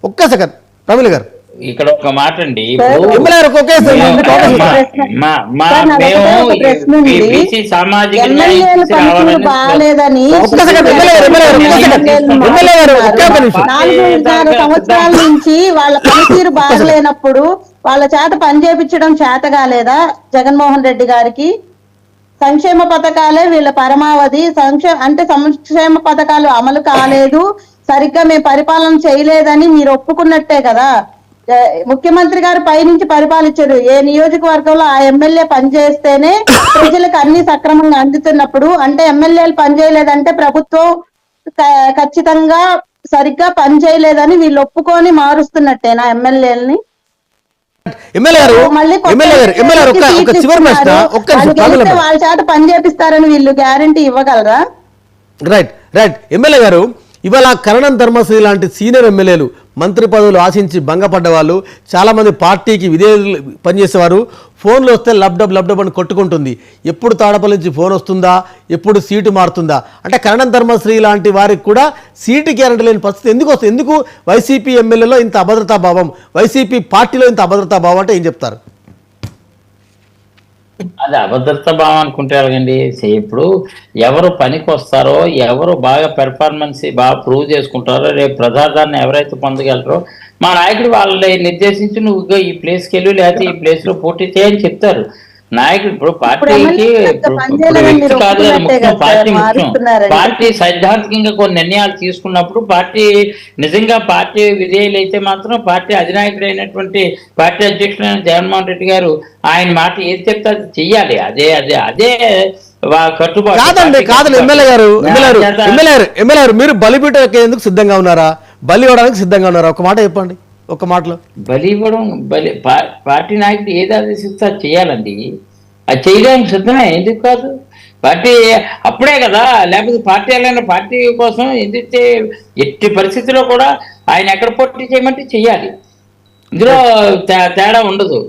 ఒక్క సెకండ్ ప్రమిళ గారు ఇక్కడ ఒక మాట అండి, సామాజిక సంవత్సరాల నుంచి వాళ్ళ పనితీరు బాగలేనప్పుడు వాళ్ళ చేత పనిచేపించడం చేత కాలేదా జగన్మోహన్ రెడ్డి గారికి? సంక్షేమ పథకాలే వీళ్ళ పరమావధి. సంక్షేమ పథకాలు అమలు కాలేదు, సరిగ్గా మేము పరిపాలన చేయలేదని మీరు ఒప్పుకున్నట్టే కదా. ముఖ్యమంత్రి గారు పైనుంచి పరిపాలించారు. ఏ నియోజకవర్గంలో ఆ ఎమ్మెల్యే పనిచేస్తేనే ప్రజలకు అన్ని సక్రమంగా అందుతున్నప్పుడు, అంటే ఎమ్మెల్యేలు పనిచేయలేదంటే ప్రభుత్వం ఖచ్చితంగా సరిగ్గా పనిచేయలేదని వీళ్ళు ఒప్పుకొని మారుస్తున్నట్టేనా ఎమ్మెల్యేలని? వాళ్ళ చేత పని చేపిస్తారని వీళ్ళు గ్యారంటీ ఇవ్వగలరా? Right right. ఎమ్మెల్యే గారు, ఇవాళ కరణం ధర్మశ్రీ లాంటి సీనియర్ ఎమ్మెల్యేలు మంత్రి పదవులు ఆశించి భంగపడ్డ వాళ్ళు, చాలామంది పార్టీకి విధేయులు పనిచేసేవారు, ఫోన్లు వస్తే లబ్డబ్ అని కొట్టుకుంటుంది. ఎప్పుడు తాడపల్లి నుంచి ఫోన్ వస్తుందా, ఎప్పుడు సీటు మారుతుందా? అంటే కరణం ధర్మశ్రీ లాంటి వారికి కూడా సీటు గ్యారెంటీ లేని పరిస్థితి ఎందుకు వస్తుంది? ఎందుకు వైసీపీ ఎమ్మెల్యేలో ఇంత అభద్రతా భావం, వైసీపీ పార్టీలో ఇంత అభద్రతా భావం అంటే ఏం చెప్తారు? అది అభద్రత భావం అనుకుంటే ఎలాగండి? ఇప్పుడు ఎవరు పనికి వస్తారో, ఎవరు బాగా పెర్ఫార్మెన్స్ బాగా ప్రూవ్ చేసుకుంటారో, రేపు ప్రజాదాన్ని ఎవరైతే పొందగలరో మా నాయకుడు వాళ్ళని నిర్దేశించి నువ్వు ఈ ప్లేస్కి వెళ్ళి లేకపోతే ఈ ప్లేస్ లో పోటీ చేయని చెప్తారు. నాయకుడు ఇప్పుడు పార్టీకి వ్యక్తి కాదు కదా ముఖ్యం, పార్టీ ముఖ్యం. పార్టీ సైద్ధాంతికంగా కొన్ని నిర్ణయాలు తీసుకున్నప్పుడు పార్టీ నిజంగా పార్టీ విధేయులు అయితే మాత్రం పార్టీ అధినాయకుడు అయినటువంటి పార్టీ అధ్యక్షుడైన జగన్మోహన్ రెడ్డి గారు ఆయన మాట ఏది చెప్తే అది చెయ్యాలి. అదే అదే అదే కట్టుబాటు. కాదండి ఎమ్మెల్యే గారు, మీరు బలిపీఠ ఎక్కేందుకు సిద్ధంగా ఉన్నారా? బలి ఇవ్వడానికి సిద్ధంగా ఉన్నారా? ఒక మాట చెప్పండి, ఒక మాటలో. బలి ఇవ్వడం పార్టీ నాయకుడు ఏది ఆదేశిస్తే అది చేయాలండి. అది చేయడానికి సిద్ధమే, ఎందుకు కాదు? పార్టీ అప్పుడే కదా, లేకపోతే పార్టీ వెళ్ళిన పార్టీ కోసం ఎందుకు ఎట్టి పరిస్థితిలో కూడా ఆయన ఎక్కడ పోటీ చేయమంటే చెయ్యాలి. ఇందులో తేడా ఉండదు.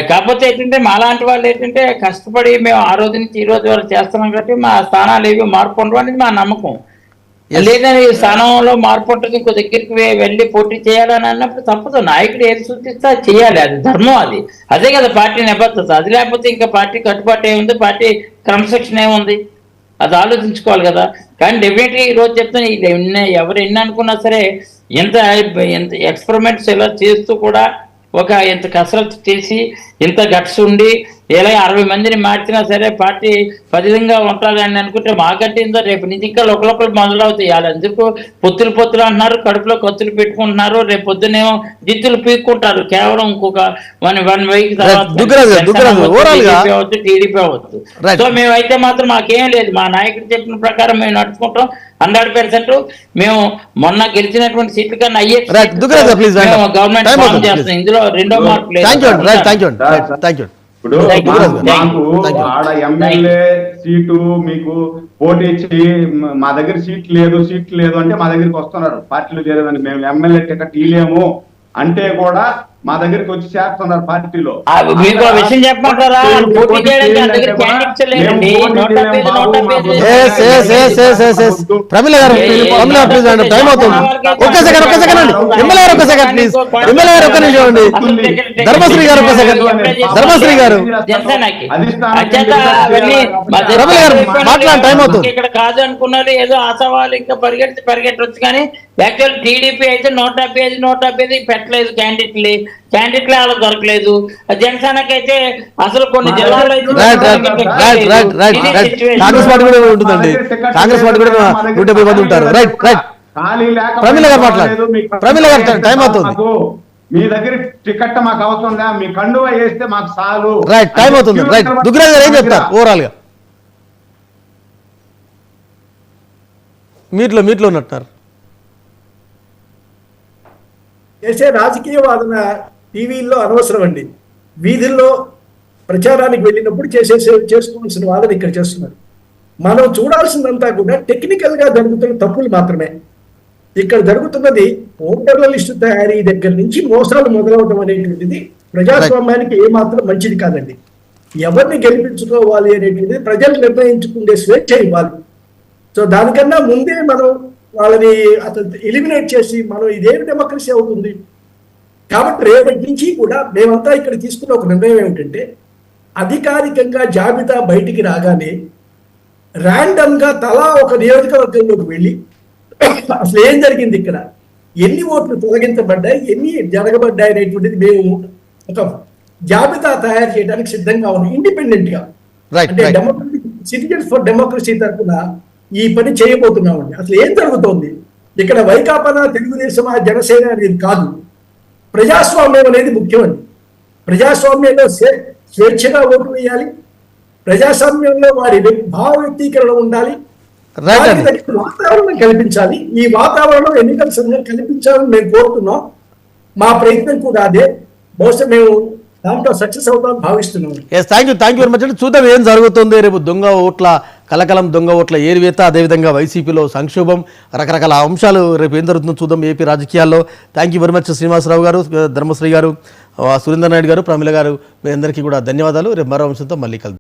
కాకపోతే ఏంటంటే మాలాంటి వాళ్ళు ఏంటంటే కష్టపడి మేము ఆ రోజు నుంచి ఈ రోజు వరకు చేస్తున్నాం కాబట్టి మా స్థానాలు ఏవి మార్పు ఉండవు అనేది మా నమ్మకం. లేదని స్థానంలో మార్పు ఉంటుంది, ఇంకో దగ్గరికి వెళ్ళి పోటీ చేయాలని అన్నప్పుడు తప్పదు. నాయకుడు ఏది సూచిస్తే అది చేయాలి, అది ధర్మం. అదే కదా పార్టీ నిబద్ధత. అది లేకపోతే ఇంకా పార్టీ కట్టుబాటు ఏముంది, పార్టీ క్రమశిక్షణ ఏముంది, అది ఆలోచించుకోవాలి కదా. కానీ డెఫినెట్లీ ఈరోజు చెప్తాను, ఎవరు ఎన్ని అనుకున్నా సరే ఎంత ఎక్స్పెరిమెంట్స్ ఇలా చేస్తూ కూడా ఇంత కసరత్తు చేసి ఇంత గట్స్ ఉండి ఇలా 60 మందిని మార్చినా సరే పార్టీ పదిలంగా ఉంటుందని అనుకుంటే మాకంటే ఇందో రేపు నుంచి ఇంకా లోకలు మొదలవుతాయి. వాళ్ళు ఎందుకు పొత్తులు అంటున్నారు, కడుపులో కత్తులు పెట్టుకుంటున్నారు, రేపు పొద్దునేమో జిత్తులు పీక్కుంటారు. కేవలం ఇంకొక 1 week అవ్వచ్చు, టీడీపీ అవ్వచ్చు. సో మేమైతే మాత్రం మాకేం లేదు, మా నాయకుడు చెప్పిన ప్రకారం మేము నడుచుకుంటాం 100%. మేము మొన్న గెలిచినటువంటి సీట్లు కన్నా అయ్యే గవర్నమెంట్ ఫామ్ చేస్తాం. ఇందులో రెండో మార్పు లేదు. ఇప్పుడు మాకు ఆడ ఎమ్మెల్యే సీటు మీకు పోటీ ఇచ్చి మా దగ్గర సీట్ లేదు అంటే మా దగ్గరికి వస్తున్నారు పార్టీలో చేరేదానికి. మేము ఎమ్మెల్యే టికెట్ ఇలేము అంటే కూడా మా దగ్గరికి వచ్చి చేస్తున్నారు పార్టీలో. ప్రమిళ గారు, టైం అవుతుంది. ఒక్క సెకండ్ అండి, ఎమ్మెల్యే గారు ఒక్క సెకండ్ ప్లీజ్. ఎమ్మెల్యే గారు ఒక్క నిమిషం అండి. ధర్మశ్రీ గారు ఒక్క సెకండ్. ధర్మశ్రీ గారు ప్రమిళ గారు మాట్లాడే టైం అవుతుంది. ఇక్కడ కాదు అనుకున్నారు, ఏదో ఆశావాళ్ళు ఇంకా పరిగెట్టవచ్చు. కానీ యాక్చువల్ టీడీపీ అయితే 175 పెట్టలేదు క్యాండిడేట్లే అలా దొరకలేదు. జనసేనకి అయితే అసలు కొన్ని జిల్లాల్లో కాంగ్రెస్ పార్టీ కూడా ఉంటుందండి, కాంగ్రెస్ పార్టీ కూడా 170 మంది ఉంటారు. Right right. ప్రమిళ గారు మాట్లాడు. ప్రమిళ గారు టైం అవుతుంది. మీ దగ్గర టికెట్ మాకు అవసరం లేదా, మీ కండువా వేస్తే మాకు చాలు. రైట్, టైం అవుతుంది. రైట్. దుగ్గరాజు గారు ఏం చెప్తారు ఓవరాల్ గా? మీట్లో ఉన్నట్టున్నారు. చేసే రాజకీయ వాదన టీవీల్లో అనవసరం అండి. వీధుల్లో ప్రచారానికి వెళ్ళినప్పుడు చేసుకోవాల్సిన వాదన ఇక్కడ చేస్తున్నారు. మనం చూడాల్సిందంతా కూడా టెక్నికల్ గా జరుగుతున్న తప్పులు మాత్రమే. ఇక్కడ జరుగుతున్నది ఓటర్ల లిస్టు తయారీ దగ్గర నుంచి మోసాలు మొదలవడం అనేటువంటిది ప్రజాస్వామ్యానికి ఏమాత్రం మంచిది కాదండి. ఎవరిని గెలిపించుకోవాలి అనేటువంటిది ప్రజలు నిర్ణయించుకునే స్వేచ్ఛ ఇవ్వాలి. సో దానికన్నా ముందే మనం వాళ్ళని అతను ఎలిమినేట్ చేసి మనం ఇదేమి డెమోక్రసీ అవుతుంది. కాబట్టి రేపటి నుంచి కూడా మేమంతా ఇక్కడ తీసుకున్న ఒక నిర్ణయం ఏమిటంటే, అధికారికంగా జాబితా బయటికి రాగానే ర్యాండమ్ గా తలా ఒక నియోజకవర్గంలోకి వెళ్ళి అసలు ఏం జరిగింది, ఇక్కడ ఎన్ని ఓట్లు తొలగించబడ్డాయి, ఎన్ని జరగబడ్డాయి అనేటువంటిది మేము ఒక జాబితా తయారు చేయడానికి సిద్ధంగా ఉన్నాం ఇండిపెండెంట్ గా. Right, అంటే right. Democracy citizens for democracy తరఫున ఈ పని చేయబోతున్నామండి. అసలు ఏం జరుగుతోంది ఇక్కడ, వైకాపా, తెలుగుదేశం, జనసేన అనేది కాదు, ప్రజాస్వామ్యం అనేది ముఖ్యమండి. ప్రజాస్వామ్యంలో స్వేచ్ఛగా ఓటు వేయాలి, ప్రజాస్వామ్యంలో వారి భావ వ్యక్తీకరణ ఉండాలి, రైట్ దానికి అండి. తగిన వాతావరణం కల్పించాలి. ఈ వాతావరణం ఎన్నికల సమయంలో కల్పించాలని మేము కోరుతున్నాం. మా ప్రయత్నం కూడా అదే. బహుశా మేము దాంట్లో సక్సెస్ అవుతామని భావిస్తున్నాం. Yes, thank you very much అండి. చూద్దాం ఏం జరుగుతుంది రేపు. దొంగ ఓట్ల కలకలం, దొంగ ఓట్ల ఏరివేత, అదేవిధంగా వైసీపీలో సంక్షోభం, రకరకాల అంశాలు రేపు ఏం జరుగుతుందో చూద్దాం ఏపీ రాజకీయాల్లో. Thank you very much Srinivasarao గారు, ధర్మశ్రీ గారు, సురేందర్ నాయుడు గారు, ప్రమిళ గారు, మీ అందరికీ కూడా ధన్యవాదాలు. రేపు మరో అంశంతో మళ్ళీ కలుద్దాం.